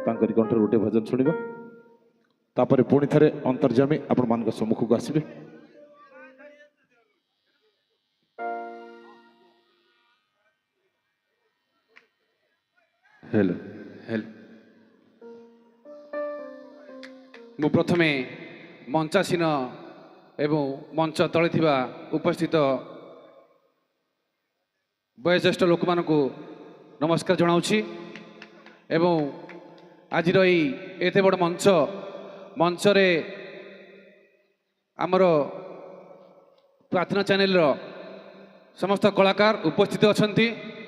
तांकरी कंठर गोटे भजन शुणा तापर पुणी थे अंतर्जामी आपण मान सम्मुख को आसबे। हेलो हेलो मु प्रथमे मंचासीन एवं मंच तले थिबा उपस्थित वयोज्येष्ठ लोक मान को नमस्कार जनाऊँगी एवं आज एते बड़ मंच मंचरे आमर प्रार्थना चैनल समस्त कलाकार उपस्थित अच्छा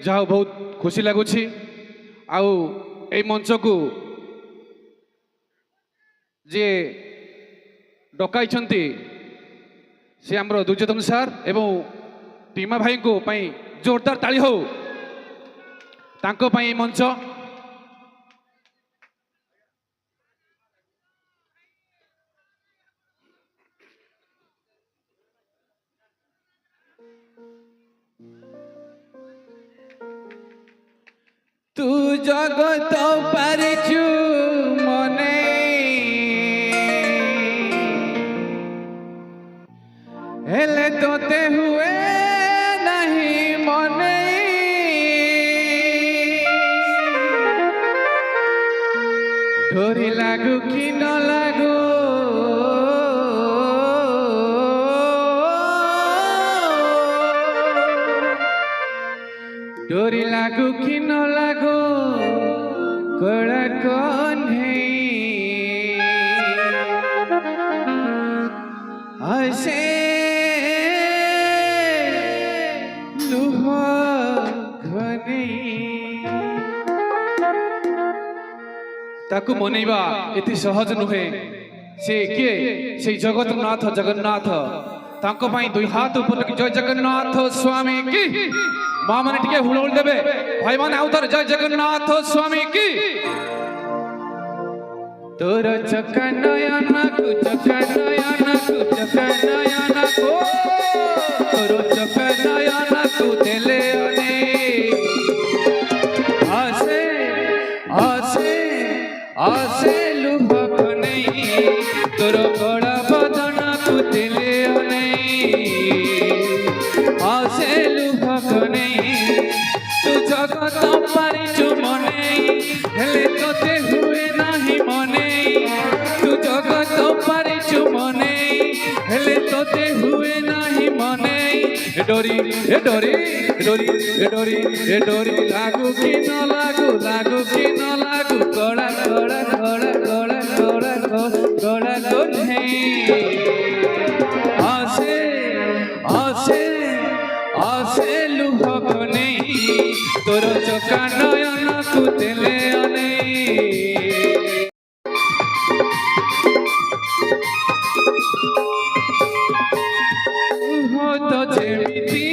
जहाँ बहुत खुशी लगुच आउ ए मंच को जे डकाई से आमर दुर्योधन सार एवं टीमा भाई को पाई जोरदार ताली हो तांको पाई मंच तू जगत पारिचु मने हेले तोते हुए नहीं मने डोरी लागू कि न लागू डोरी लागू कि न लागू कड़ा कौन है ऐसे लुह घनी ताकू मनैबा एति सहज नुहे से किए से जगत नाथ जगन्नाथ तांको पाई दुई हाथ ऊपर जय जगन्नाथ स्वामी की माँ मैंने टिके हुड़ देवे भाई मान आउतर जय जगन्नाथ स्वामी की तोर चका नयन को चका नयन को चका नयन को तोर चका नयन को देले अने आसे आसे आसे लुभक नहीं तोर गड़ा बदन को देले अने आसे लुभक नहीं तू जगत पारिचु मने हेले तोते हुए नहीं मने तू जगत पारिचु मने हेले तोते हुए नहीं मने डोरी ए डोरी डोरी ए डोरी ए डोरी लागू कि न लागू लागू कि न लागू कड़ा कड़ा कड़ा कड़ा कड़ा कड़ा कोने आसे आसे आसे लुभक नहीं तोर चका नयन को देले अने हो तो जेमिति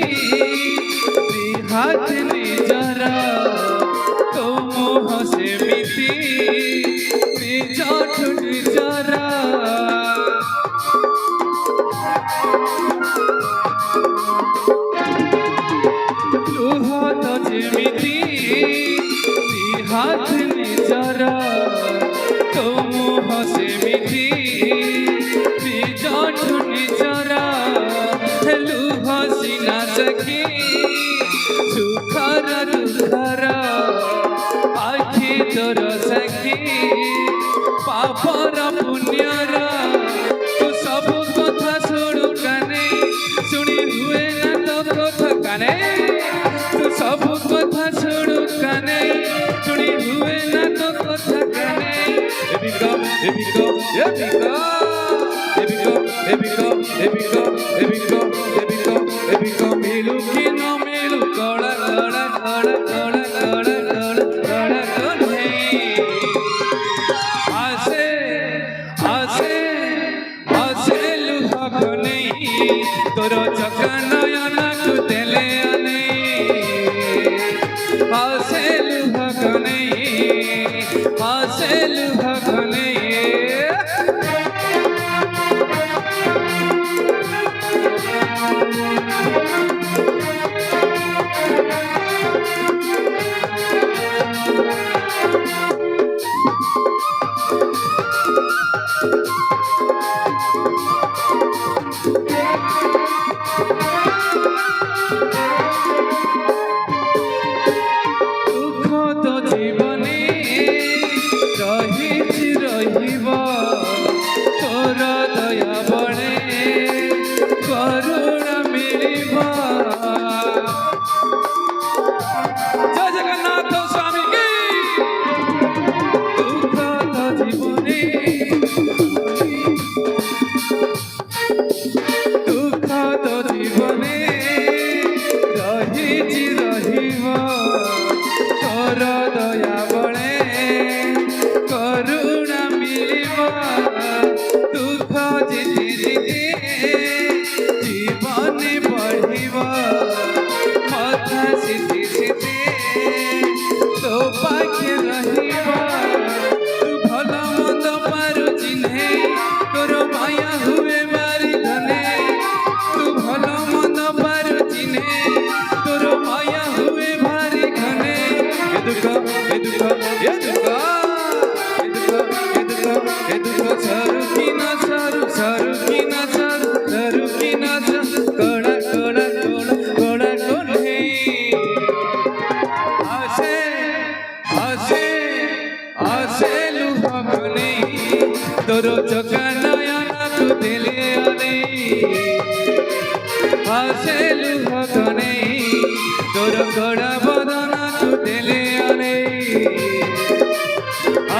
हाथ निजर तो मोह सेमिति निज निजर लुह तो जेमिति हाथ निजर तो मोह सेमिति निज निजर लुह सिना सखी सुखर दुखर आखि तोर सखी पापर पुण्यर तू सब कथा शुणु काने शुणी हुए ना तो कथा काने तू सब कथा शुणु काने शुणी हुए ना तो कथा काने एबिको एबिको एबिको एबिको एबिको एबिको एबिको एबिको एबिको मिलू कि न मिलू कड़ा कड़ा कड़ा कड़ा कड़ा कड़ा कड़ा कोने आसे आसे आसे लुहक नहीं तोर चका नयन को देले अने आसे लुहक नहीं आसे लुहक नहीं ये दुख सारू की ना सारू सारू की ना सारू सारू की ना सारू कोड़ा कोड़ा कोड़ा कोड़ा कोड़े आसे आसे आसे लुहा कने तोरो चका नयना तू दिले आने आसे लुहा कने तोरो कोड़ा बदना तू दिले आने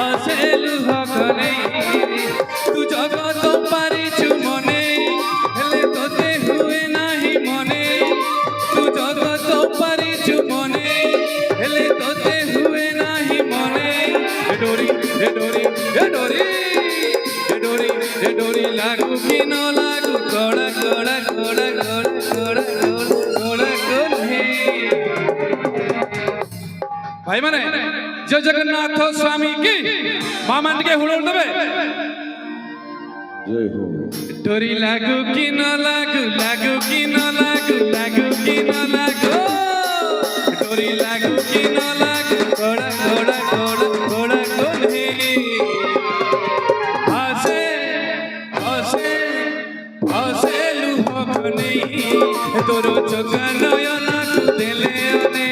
आसे लुहा कने तू जगत पारिचु मने हेले तोते हुए नाही मने तू जगत पारिचु मने हेले तोते हुए नाही मने ए डोरी ए डोरी ए डोरी ए डोरी ए डोरी लागू कि न लागू कोड़ा कोड़ा कोड़ा कोड़ा कोड़ा कोड़ा कोड़ा भाई माने जय जगन्नाथ स्वामी की मामान के हुड़ोड़ देबे जय हो डोरी लागू कि न लागू लागू कि न लागू लागू कि न लागू डोरी लागू कि न लागू कोड़ा कोड़ा कोड़ा कोड़ा कोड़े आसे आसे आसे लुहा कने तोरो चोका नयना तू दिले आने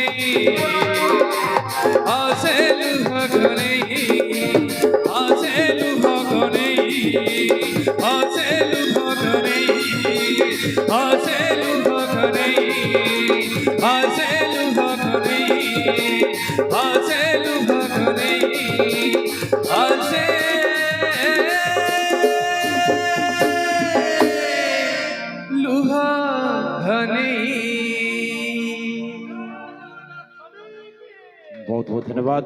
आसे लुहा कने आसे लुहा कने आसे लुहा कने आसे लुहा कने आसे लुहा कने आसे लुहा कने आसे लुहा कने बहुत बहुत धन्यवाद।